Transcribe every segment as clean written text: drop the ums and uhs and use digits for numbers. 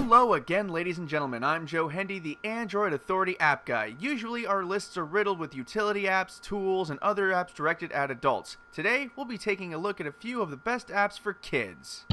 Hello again, ladies and gentlemen. I'm Joe Hendy, the Android Authority app guy. Usually our lists are riddled with utility apps, tools, and other apps directed at adults. Today, we'll be taking a look at a few of the best apps for kids.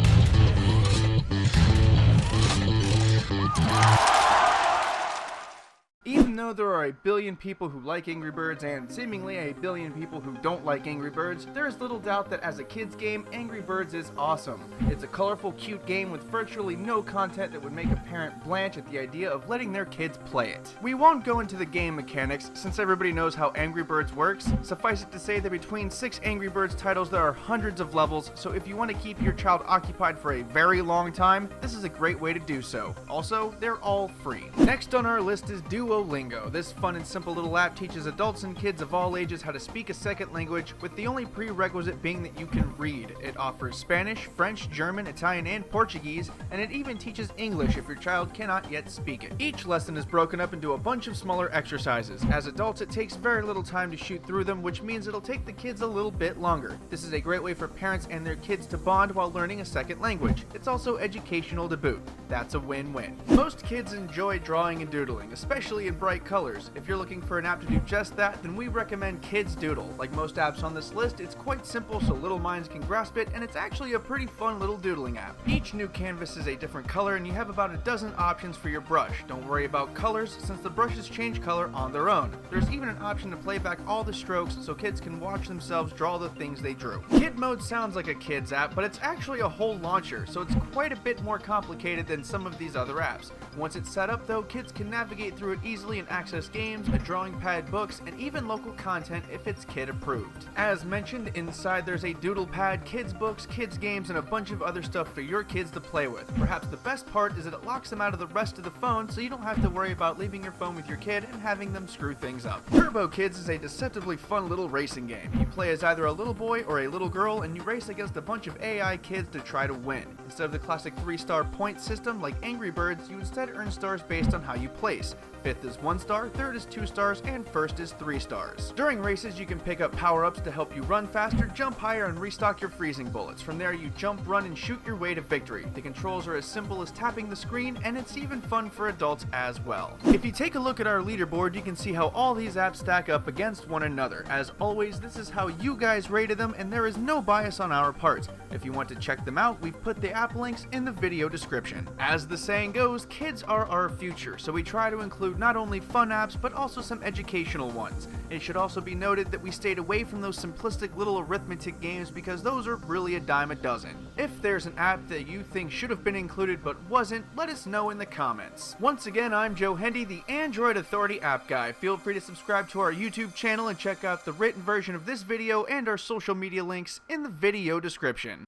Even though there are a billion people who like Angry Birds and seemingly a billion people who don't like Angry Birds, there is little doubt that as a kid's game, Angry Birds is awesome. It's a colorful, cute game with virtually no content that would make a parent blanch at the idea of letting their kids play it. We won't go into the game mechanics since everybody knows how Angry Birds works. Suffice it to say that between 6 Angry Birds titles there are hundreds of levels, so if you want to keep your child occupied for a very long time, this is a great way to do so. Also, they're all free. Next on our list is Duolingo. This fun and simple little app teaches adults and kids of all ages how to speak a second language, with the only prerequisite being that you can read. It offers Spanish, French, German, Italian, and Portuguese, and it even teaches English if your child cannot yet speak it. Each lesson is broken up into a bunch of smaller exercises. As adults, it takes very little time to shoot through them, which means it'll take the kids a little bit longer. This is a great way for parents and their kids to bond while learning a second language. It's also educational to boot. That's a win-win. Most kids enjoy drawing and doodling, especially in bright colors. If you're looking for an app to do just that, then we recommend Kids Doodle. Like most apps on this list, it's quite simple so little minds can grasp it, and it's actually a pretty fun little doodling app. Each new canvas is a different color, and you have about a dozen options for your brush. Don't worry about colors, since the brushes change color on their own. There's even an option to play back all the strokes so kids can watch themselves draw the things they drew. Kid Mode sounds like a kid's app, but it's actually a whole launcher, so it's quite a bit more complicated than some of these other apps. Once it's set up though, kids can navigate through it easily and access games, a drawing pad, books, and even local content if it's kid approved. As mentioned, inside there's a doodle pad, kids books, kids games, and a bunch of other stuff for your kids to play with. Perhaps the best part is that it locks them out of the rest of the phone, so you don't have to worry about leaving your phone with your kid and having them screw things up. Turbo Kids is a deceptively fun little racing game. You play as either a little boy or a little girl, and you race against a bunch of AI kids to try to win. Instead of the classic 3-star point system like Angry Birds, you instead earn stars based on how you place. 5th is 1 star, 3rd is 2 stars, and 1st is 3 stars. During races, you can pick up power-ups to help you run faster, jump higher, and restock your freezing bullets. From there, you jump, run, and shoot your way to victory. The controls are as simple as tapping the screen, and it's even fun for adults as well. If you take a look at our leaderboard, you can see how all these apps stack up against one another. As always, this is how you guys rated them, and there is no bias on our part. If you want to check them out, we've put the app links in the video description. As the saying goes, kids are our future, so we try to include not only fun apps, but also some educational ones. It should also be noted that we stayed away from those simplistic little arithmetic games because those are really a dime a dozen. If there's an app that you think should have been included but wasn't, let us know in the comments. Once again, I'm Joe Hendy, the Android Authority app guy. Feel free to subscribe to our YouTube channel and check out the written version of this video and our social media links in the video description.